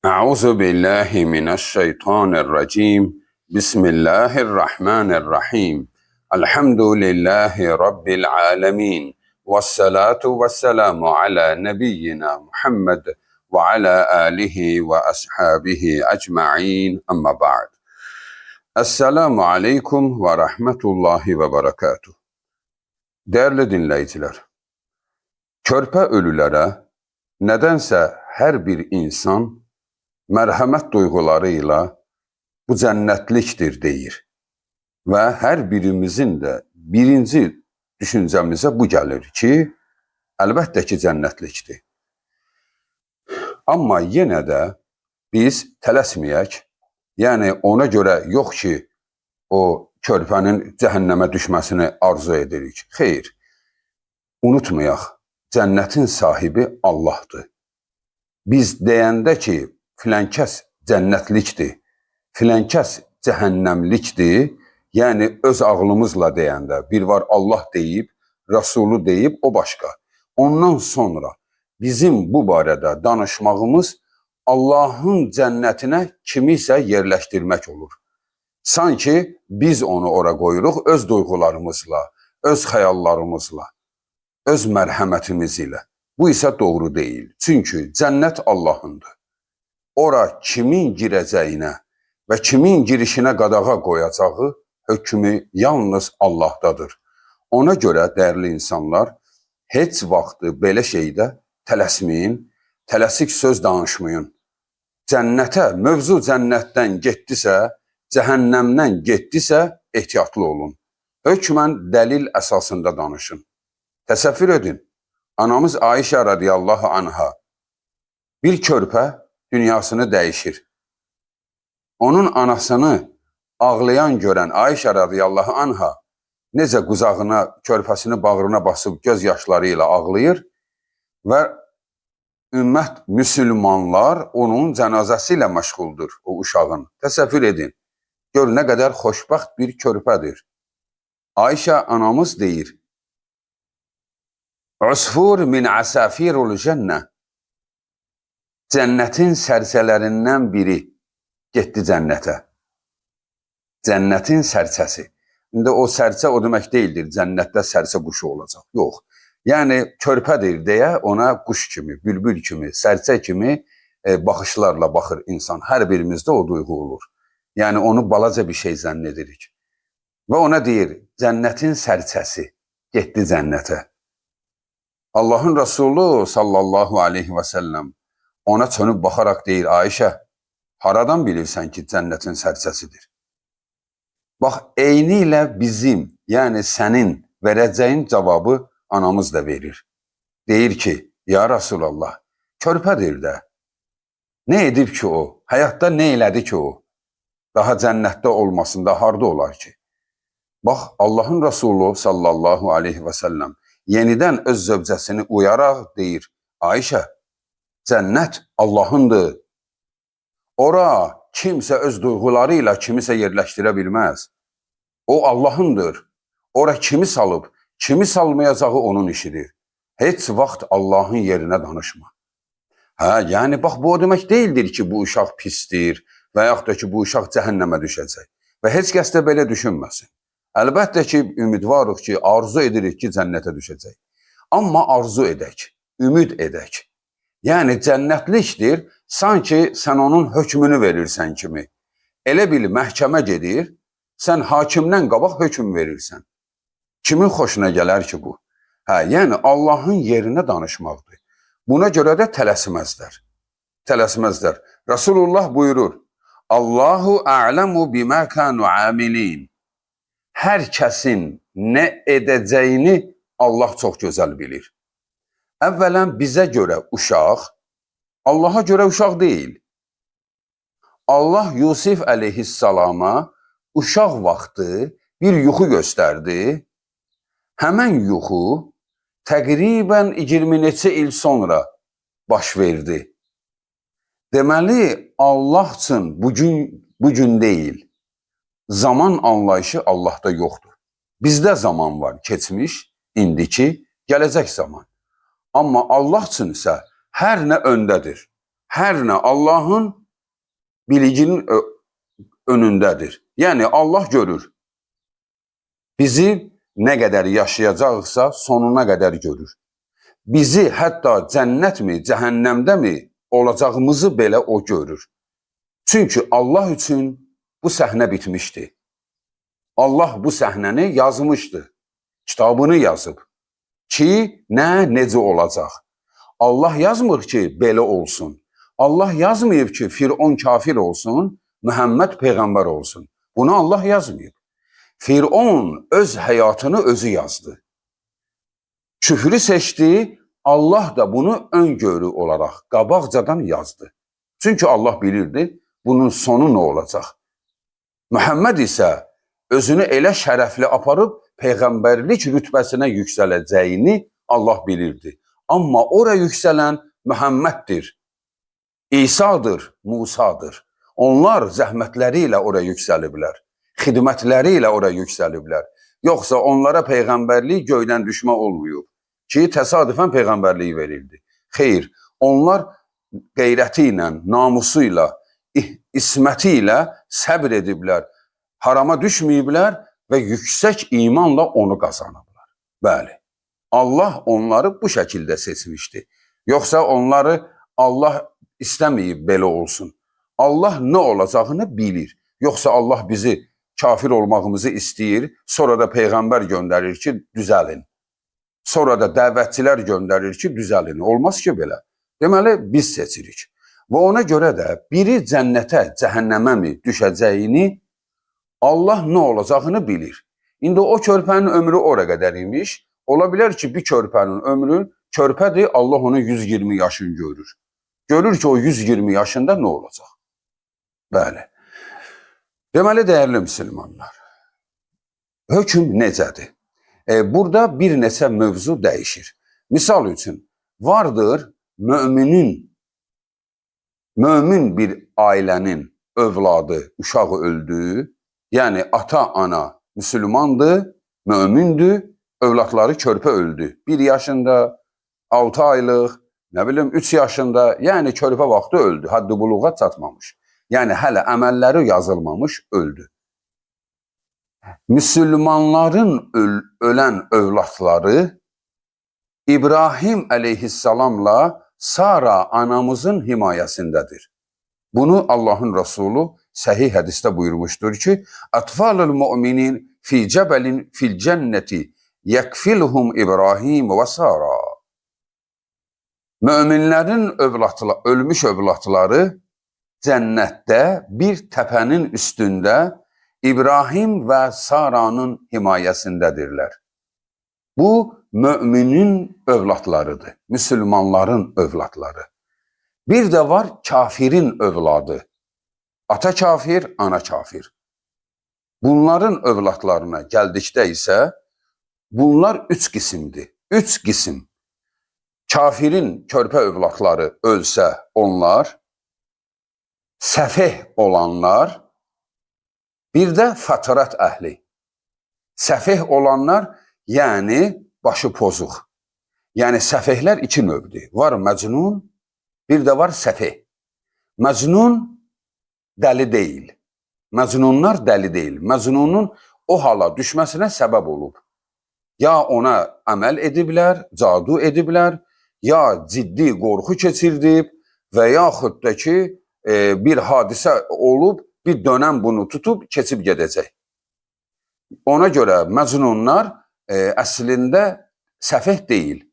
Euzu billahi mineşşeytanirracim. Bismillahirrahmanirrahim. Elhamdülillahi Rabbil alemin. Vessalatu vesselamu ala nebiyyina Muhammed ve ala alihi ve ashabihi ecma'in. Amma ba'd. Esselamu aleyküm ve rahmetullahi ve berekatuhu. Değerli dinleyiciler, körpe ölülere nedense her bir insan mərhəmət duyğularıyla bu cənnətlikdir deyir. Və hər birimizin də birinci düşüncəmizə bu gəlir ki, əlbəttə ki, cənnətlikdir. Amma yenə də biz tələsməyək, yəni ona görə yox ki, o körpənin cəhənnəmə düşməsini arzu edirik. Xeyr, unutmayaq, cənnətin sahibi Allahdır. Biz deyəndə ki, filənkəs cənnətlikdir, filənkəs cəhənnəmlikdir, yəni öz ağlımızla deyəndə, bir var Allah deyib, Rəsulu deyib, o başqa. Ondan sonra bizim bu barədə danışmağımız Allahın cənnətinə kimisə yerləşdirmək olur. Sanki biz onu ora qoyuruq öz duyğularımızla, öz xəyallarımızla, öz mərhəmətimiz ilə. Bu isə doğru deyil. Çünki cənnət Allahındır. Ora kimin girəcəyinə və kimin girişinə qadağa qoyacağı hökmü yalnız Allahdadır. Ona görə, dəyərli insanlar, heç vaxtı belə şeydə tələsməyin, tələsik söz danışmayın. Cənnətə, mövzu cənnətdən getdisə, cəhənnəmdən getdisə, ehtiyatlı olun. Hökmən dəlil əsasında danışın. Təsəvvür edin, anamız Ayşə radiyallahu anha bir körpə dünyasını dəyişir. Onun anasını ağlayan görən Ayşə radiyallahu anha necə quzağına, körpəsini bağrına basıb göz yaşları ilə ağlayır və ümmət, müsəlmanlar onun cənazəsi ilə məşğuldur o uşağın. Təsəvvür edin, gör nə qədər xoşbəxt bir körpədir. Ayşə anamız deyir, Usfur min asafirul cənnə, cənnətin sərçələrindən biri getdi cənnətə. Cənnətin sərçəsi. İndi o sərçə o demək deyildir, cənnətdə sərçə quşu olacaq. Yox. Yəni körpədir deyə ona quş kimi, bülbül kimi, sərçə kimi baxışlarla baxır insan. Hər birimizdə o duyğu olur. Yəni onu balaca bir şey zənn edirik. Və ona deyir, cənnətin sərçəsi getdi cənnətə. Allahın Rəsulu sallallahu aleyhi və səlləm ona çönüb baxaraq deyir, Ayşə, haradan bilirsən ki, cənnətin sərçəsidir? Bax, eyni ilə bizim, yəni sənin verəcəyin cavabı anamız da verir. Deyir ki, ya Rasulallah, körpədir də. Nə edib ki o? Həyatda nə elədi ki o? Daha cənnətdə olmasında harda olar ki? Bax, Allahın Rəsulu sallallahu aleyhi və səlləm yenidən öz zövcəsini uyaraq deyir, Ayşə, cənnət Allahındır. Ora kimsə öz duyğuları ilə kimisə yerləşdirə bilməz. O Allahındır. Ora kimi salıb, kimi salmayacağı onun işidir. Heç vaxt Allahın yerinə danışma. Yəni bax, bu o demək deyildir ki, bu uşaq pisdir və yaxud da ki, bu uşaq cəhənnəmə düşəcək. Və heç kəs də belə düşünməsin. Əlbəttə ki, ümidvarıq ki, arzu edirik ki, cənnətə düşəcək. Amma arzu edək, ümid edək. Yəni cənnətlikdir, sanki sən onun hökmünü verirsən kimi. Elə bil məhkəmə gedir, sən hakimdən qabaq hökm verirsən. Kimin xoşuna gələr ki bu? Yəni Allahın yerinə danışmaqdır. Buna görə də tələsməzlər. Tələsməzlər. Rasulullah buyurur, Allahu a'lamu bima kanu amilin. Hər kəsin nə edəcəyini Allah çox gözəl bilir. Əvvələn bizə görə uşaq, Allaha görə uşaq deyil. Allah Yusif əleyhissalama uşaq vaxtı bir yuxu göstərdi. Həmən yuxu təqribən 20 neçə il sonra baş verdi. Deməli, Allah üçün bugün deyil. Zaman anlayışı Allahda yoxdur. Bizdə zaman var, keçmiş, indiki, gələcək zaman. Amma Allah üçün isə hər nə öndədir. hər nə Allahın bilicinin önündədir. Yəni Allah görür. Bizi nə qədər yaşayacaqsa sonuna qədər görür. Bizi hətta cənnətmi, cəhənnəmdəmi olacağımızı belə o görür. Çünki Allah üçün bu səhnə bitmişdi. Allah bu səhnəni yazmışdı. Kitabını yazıb ki, necə olacaq. Allah yazmır ki, belə olsun. Allah yazmayıb ki, Firon kafir olsun, Məhəmməd peyğəmbər olsun. Bunu Allah yazmayıb. Firon öz həyatını özü yazdı. Küfrü seçdi, Allah da bunu öngörü olaraq qabaqcadan yazdı. Çünki Allah bilirdi, bunun sonu nə olacaq. Məhəmməd isə özünü elə şərəfli aparıb peyğəmbərlik rütbəsinə yüksələcəyini Allah bilirdi. Amma ora yüksələn Məhəmməddir, İsa'dır, Musadır. Onlar zəhmətləri ilə ora yüksəliblər, xidmətləri ilə ora yüksəliblər. Yoxsa onlara peyğəmbərlik göydən düşmə olmuyor ki, təsadüfən peyğəmbərliyi verildi. Xeyr, onlar qeyrəti ilə, namusu ilə, isməti ilə səbr ediblər, harama düşməyiblər və yüksək imanla onu qazanıblar. Bəli, Allah onları bu şəkildə seçmişdi. Yoxsa onları Allah istəməyib belə olsun. Allah nə olacağını bilir. Yoxsa Allah bizi kafir olmağımızı istəyir, sonra da peyğəmbər göndərir ki, düzəlin. Sonra da dəvətçilər göndərir ki, düzəlin. Olmaz ki belə. Deməli, biz seçirik. Və ona görə də biri cənnətə, cəhənnəmə mi düşəcəyini Allah nə olacağını bilir. İndi o körpənin ömrü ora qədər imiş. Ola bilər ki, bir körpənin ömrü körpədir, Allah onu 120 yaşını görür. Görür ki, o 120 yaşında nə olacaq? Bəli. Deməli, dəyərli müsəlmanlar, hökm necədir? Burada bir neçə mövzu dəyişir. Misal üçün, vardır mömin bir ailənin övladı, uşağı öldü, yəni ata-ana müsəlmandır, mömindir, övladları körpə öldü. 1 yaşında, 6 aylıq, nə bilim 3 yaşında, yəni körpə vaxtı öldü, haddi buluğa çatmamış. Yəni hələ əməlləri yazılmamış öldü. Müsəlmanların ölən övladları İbrahim əleyhissalamla Sara anamızın himayəsindədir. Bunu Allahın Rəsulü səhih hədisdə buyurmuşdur ki, Atfalul mu'minin fi cəbəlin fil cənnəti yəkfilhum İbrahim və Sara. Möminlərin ölmüş övladları cənnətdə bir təpənin üstündə İbrahim və Saranın himayəsindədirlər. Bu, müminin övladlarıdır, müsəlmanların övladları. Bir də var kafirin övladı. Ata kafir, ana kafir. Bunların övladlarına gəldikdə isə bunlar 3 qismdir. 3 qism. Kafirin körpə övladları ölsə onlar, səfeh olanlar, bir də fətrat əhli. Səfeh olanlar, yəni başı pozuq. Yəni səfehlər 2 növdür. Var məcnun, bir də var səfeh. Məcnun dəli deyil. Məcnunlar dəli deyil. Məcnunun o hala düşməsinə səbəb olub. Ya ona əməl ediblər, cadu ediblər, ya ciddi qorxu keçirdib və yaxud da ki, bir hadisə olub, bir dönəm bunu tutub, keçib gedəcək. Ona görə məcnunlar əslində səfeh deyil.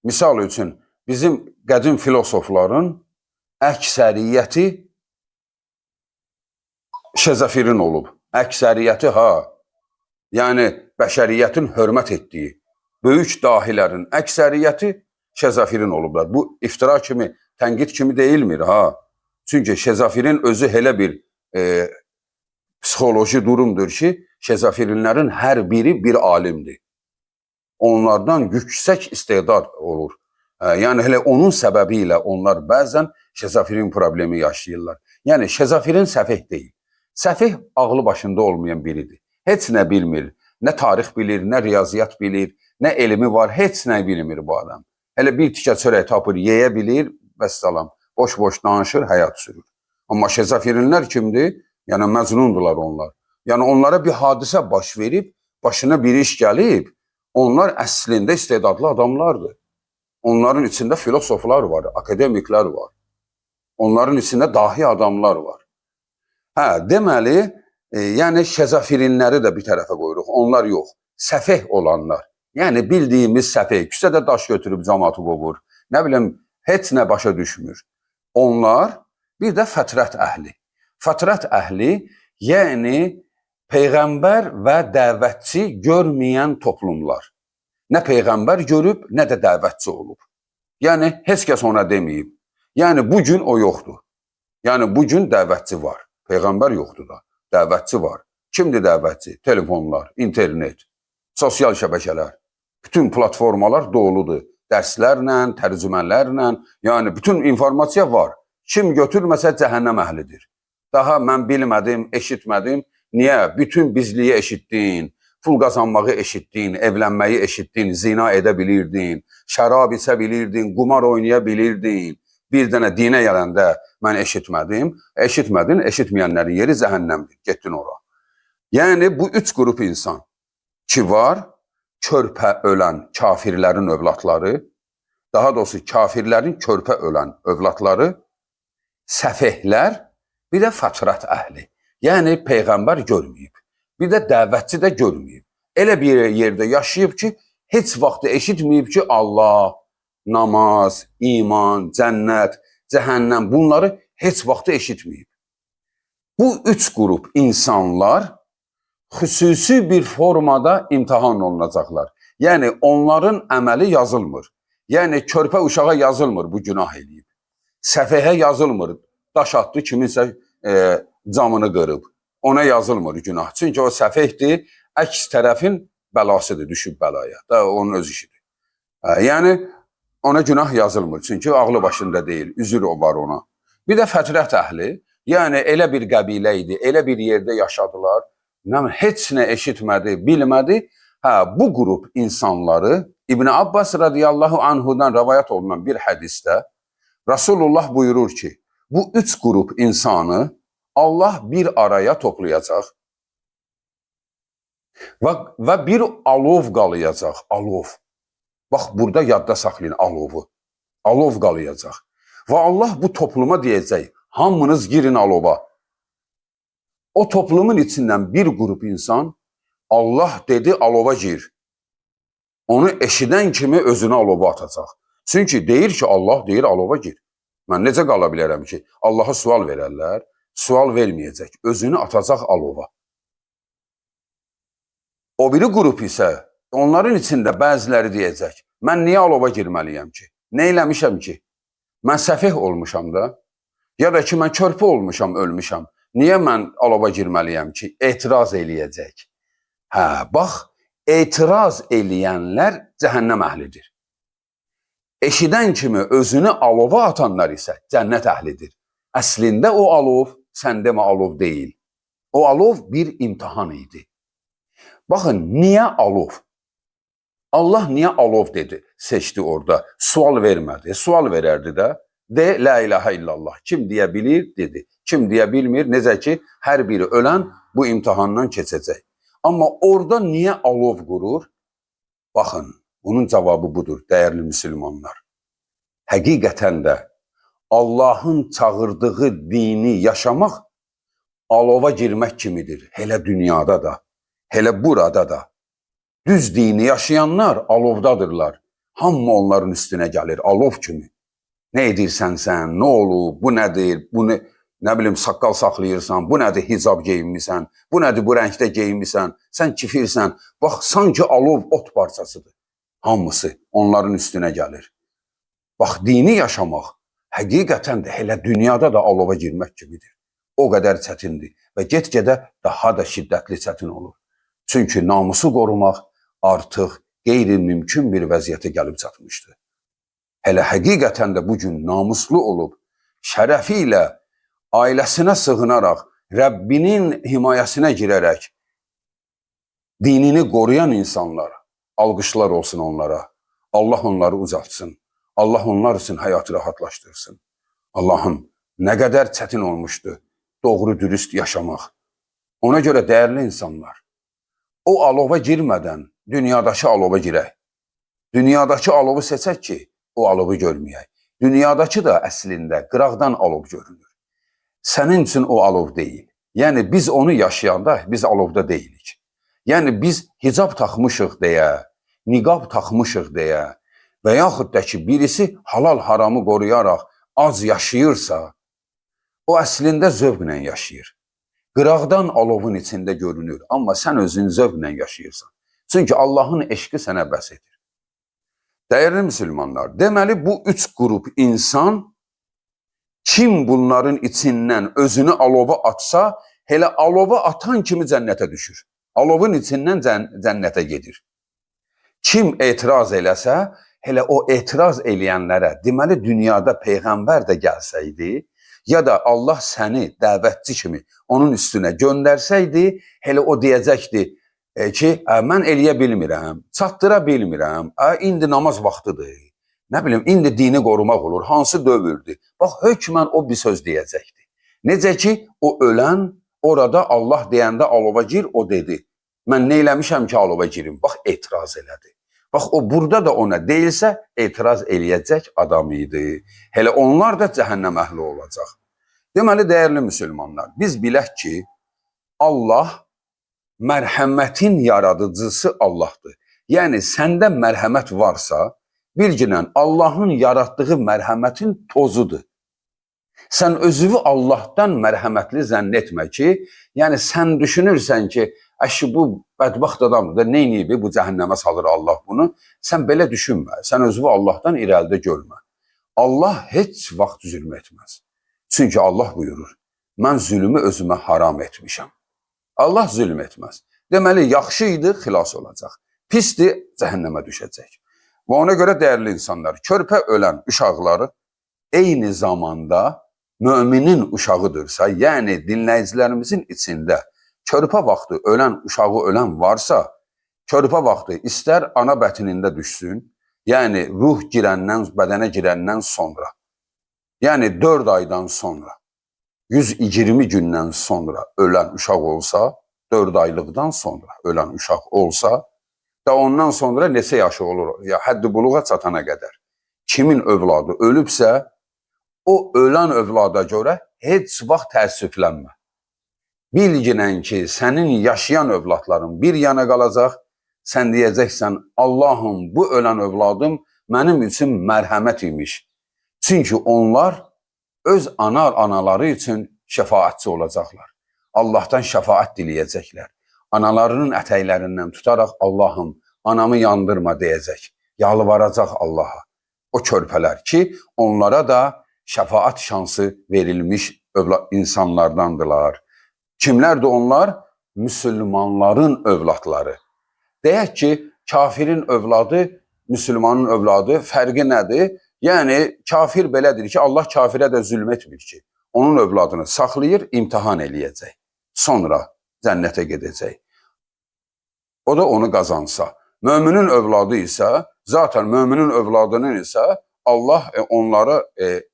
Misal üçün, bizim qədim filosofların əksəriyyəti şezofirin olub. Əksəriyyəti yəni bəşəriyyətin hörmət etdiyi, böyük dahilərin əksəriyyəti şezofirin olublar. Bu iftira kimi, tənqid kimi deyilmir. Çünki şezofirin özü elə bir psixoloji durumdur ki, şezofirinlərin hər biri bir alimdir. Onlardan yüksək istedad olur. Yəni, elə onun səbəbi ilə onlar bəzən şezofirin problemi yaşayırlar. Yəni, şezofirin səfeh deyil. Səfeh ağlı başında olmayan biridir. Heç nə bilmir, nə tarix bilir, nə riyaziyyat bilir, nə elmi var, heç nə bilmir bu adam. Elə bir tikə çörək tapır, yeyə bilir, vəssalam. boş-boş danışır, həyat sürür. Amma şizofrenlər kimdir? Yəni məcnundular onlar. Yəni onlara bir hadisə baş verib, başına bir iş gəlib, onlar əslində istedadlı adamlardır. Onların içində filosoflar var, akademiklər var. Onların içində dahi adamlar var. Deməli, yəni şizofrenləri də bir tərəfə qoyuruq. Onlar yox, səfeh olanlar. Yəni bildiyimiz səfeh, küçədə daş götürüb cəmaatı qovur. Nə bilim, heç nə başa düşmür. Onlar bir də fətrət əhli. Fətrət əhli, yəni peyğəmbər və dəvətçi görməyən toplumlar. Nə peyğəmbər görüb, nə də dəvətçi olub. Yəni heç kəs ona deməyib. Yəni bugün o yoxdur. Yəni bugün dəvətçi var. Peyğəmbər yoxdur da. Dəvətçi var. Kimdir dəvətçi? Telefonlar, internet, sosial şəbəkələr. Bütün platformalar doludur. Dərslərlə, tərcümələrlə, yəni bütün informasiya var. Kim götürməsə cəhənnəm əhlidir. Daha mən bilmədim, eşitmədim. Niyə? Bütün bizliyi eşitdin, pul qazanmağı eşitdin, evlənməyi eşitdin, zina edə bilirdin, şərab içə bilirdin, qumar oynaya bilirdin. Bir dənə dinə gələndə mən eşitmədim. Eşitmədin, eşitməyənlərin yeri cəhənnəmdir. Getdin ora. Yəni bu üç qrup insan ki var, körpə ölən kafirlərin övladları, daha doğrusu kafirlərin körpə ölən övladları, səfehlər, bir də fətrət əhli. Yəni peyğəmbər görməyib. Bir də dəvətçi də görməyib. Elə bir yerdə yaşayıb ki, heç vaxt eşitməyib ki, Allah, namaz, iman, cənnət, cəhənnəm bunları heç vaxt eşitməyib. Bu üç qrup insanlar xüsusi bir formada imtahan olunacaqlar. Yəni onların əməli yazılmır. Yəni körpə uşağa yazılmır bu günah eləyib. Səfehə yazılmır. Daş atdı, kiminsə camını qırıb. Ona yazılmır günah. Çünki o səfehdir, əks tərəfin bəlasıdır, düşüb bəlaya. Da onun öz işidir. Yəni ona günah yazılmır. Çünki ağlı başında deyil, üzür o var ona. Bir də fətrət əhli, yəni elə bir qəbilə idi, elə bir yerdə yaşadılar. Heç nə eşitmədi, bilmədi. Bu qrup insanları İbn Abbas radiyallahu anhudan rəvayət olunan bir hədisdə Rasulullah buyurur ki, bu üç qrup insanı Allah bir araya toplayacaq və bir alov qalayacaq, alov. Bax, burada yadda saxlayın alovu. Alov qalayacaq. Və Allah bu topluma deyəcək, hamınız girin alova. O toplumun içindən bir qrup insan, Allah dedi alova gir. Onu eşidən kimi özünü alova atacaq. Çünki deyir ki, Allah deyir alova gir. Mən necə qala bilərəm ki, Allaha sual verərlər, sual verməyəcək, özünü atacaq alova. O biri qrup isə, onların içində bəziləri deyəcək, mən niyə alova girməliyəm ki? Nə eləmişəm ki? Mən səfeh olmuşam da, ya da ki, mən körpə olmuşam, ölmüşəm. Niyə mən alova girməliyəm ki? Etiraz eləyəcək. Bax, etiraz eləyənlər cəhənnəm əhlidir. Eşidən kimi özünü alova atanlar isə cənnət əhlidir. Əslində o alov, sən demə alov deyil. O alov bir imtihan idi. Baxın, niyə alov? Allah niyə alov dedi, seçdi orada, sual vermədi. Sual verərdi də, de, la ilahe illallah. Kim deyə bilir, dedi. Kim deyə bilmir, necə ki, hər biri ölən bu imtihandan keçəcək. Amma orada niyə alov qurur? Baxın, bunun cavabı budur, dəyərli müsəlmanlar. Həqiqətən də Allahın çağırdığı dini yaşamaq alova girmək kimidir. Hələ dünyada da, hələ burada da. Düz dini yaşayanlar alovdadırlar. Hamı onların üstünə gəlir, alov kimi. Nə edirsən sən, nə olub, bu nədir, bu nə bilim, saqqal saxlayırsan, bu nədir, hicab geyinmisən, bu nədir, bu rəngdə geyinmisən, sən kifirsən. Bax, sanki alov ot parçasıdır. Hamısı onların üstünə gəlir. Bax, dini yaşamaq həqiqətən də hələ dünyada da alova girmək kimidir. O qədər çətindir və get-gedə daha da şiddətli çətin olur. Çünki namusu qorumaq artıq qeyri-mümkün bir vəziyyətə gəlib çatmışdır. Hələ həqiqətən də bugün namuslu olub, şərəfi ilə ailəsinə sığınaraq, Rəbbinin himayəsinə girərək, dinini qoruyan insanlar, alqışlar olsun onlara. Allah onları uzatsın. Allah onlar üçün həyatı rahatlaşdırsın. Allahım, nə qədər çətin olmuşdu doğru dürüst yaşamaq. Ona görə dəyərli insanlar, o alova girmədən dünyadakı alova girək. Dünyadakı alovu seçək ki, o alovu görməyək. Dünyadakı da əslində qıraqdan alov görünür. Sənin üçün o alov deyil. Yəni biz onu yaşayanda biz alovda deyilik. Yəni biz hicab taxmışıq deyə, niqab taxmışıq deyə və yaxud da ki birisi halal haramı qoruyaraq az yaşayırsa, o əslində zövqlə yaşayır. Qıraqdan alovun içində görünür, amma sən özün zövqlə yaşayırsan. Çünki Allahın eşqi sənə bəs edir. Dəyərli müsəlmanlar, deməli bu üç qrup insan kim bunların içindən özünü alova atsa, elə alova atan kimi cənnətə düşür. Alovun içindən cənnətə gedir. Kim etiraz eləsə, elə o etiraz eləyənlərə, deməli dünyada Peyğəmbər də gəlsəydi, ya da Allah səni dəvətçi kimi onun üstünə göndərsəydi, elə o deyəcəkdi ki, mən eləyə bilmirəm, çatdıra bilmirəm, indi namaz vaxtıdır, nə bilim, indi dini qorumaq olur, hansı dövrdür? Bax, hökmən o bir söz deyəcəkdi. Necə ki, o ölən orada Allah deyəndə alova gir, o dedi. Mən nə eləmişəm ki, alova girim? Bax, etiraz elədi. Bax, o burada da ona deyilsə, etiraz eləyəcək adam idi. Hələ onlar da cəhənnəm əhli olacaq. Deməli, dəyərli müsəlmanlar, biz bilək ki, Allah mərhəmətin yaradıcısı Allahdır. Yəni, səndə mərhəmət varsa, bilginən Allahın yaratdığı mərhəmətin tozudur. Sən özünü Allahdan mərhəmətli zənn etmə ki, yəni sən düşünürsən ki, əşi bu bədbəxt adamdır da, neyniyib, bu cəhənnəmə salır Allah bunu. Sən belə düşünmə, sən özünü Allahdan irəlidə görmə. Allah heç vaxt zülm etməz. Çünki Allah buyurur, mən zülmü özümə haram etmişəm. Allah zülm etməz. Deməli, yaxşı idi, xilas olacaq. Pisdir, cəhənnəmə düşəcək. Və ona görə dəyərli insanlar, körpə ölən uşaqları eyni zamanda müminin uşağıdırsa, yəni dinləyicilərimizin içində körpə vaxtı ölən uşağı ölən varsa, körpə vaxtı istər ana bətnində düşsün, yəni ruh girəndən, bədənə girəndən sonra, yəni 4 aydan sonra, 120 gündən sonra ölən uşaq olsa, 4 aylıqdan sonra ölən uşaq olsa, da ondan sonra neçə yaşı olur, ya həddi buluğa çatana qədər. Kimin övladı ölübsə, o ölən övlada görə heç vaxt təəssüflənmə. Bilginən ki, sənin yaşayan övladların bir yana qalacaq, sən deyəcəksən, Allahım, bu ölən övladım mənim üçün mərhəmət imiş. Çünki onlar öz analары üçün şəfaətçi olacaqlar. Allahdan şəfaət diləyəcəklər. Analarının ətəklərindən tutaraq, Allahım, anamı yandırma deyəcək. Yalvaracaq Allaha. O körpələr ki, onlara da şəfaət şansı verilmiş insanlardandılar. Kimlərdir onlar? Müsəlmanların övladları. Deyək ki, kafirin övladı, müsəlmanın övladı fərqi nədir? Yəni, kafir belədir ki, Allah kafirə də zülm etmir ki, onun övladını saxlayır, imtihan eləyəcək. Sonra cənnətə gedəcək. O da onu qazansa. Möminin övladı isə, zaten möminin övladının isə Allah onları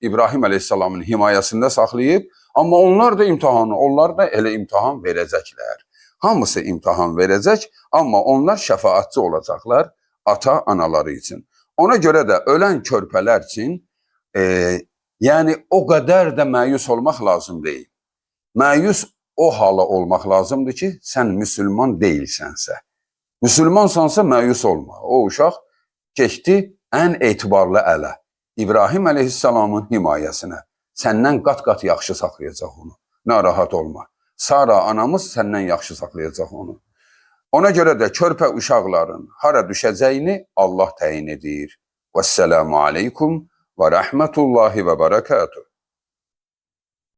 İbrahim əleyhissalamın himayəsində saxlayıb, amma onlar da imtihanı, onlar da elə imtihan verəcəklər. Hamısı imtihan verəcək, amma onlar şəfaətçi olacaqlar ata-anaları üçün. Ona görə də ölən körpələr üçün, yəni o qədər də məyus olmaq lazım deyil. Məyus o hala olmaq lazımdır ki, sən müsəlman deyilsənsə. Müsəlmansansa məyus olma. O uşaq keçdi ən etibarlı ələ. İbrahim əleyhissalamın himayəsinə. Səndən qat-qat yaxşı saxlayacaq onu. Narahat olma. Sara anamız səndən yaxşı saxlayacaq onu. Ona görə də körpə uşaqların hara düşəcəyini Allah təyin edir. Vəssalamu aleykum və rəhmətullahi və bərəkatuhu.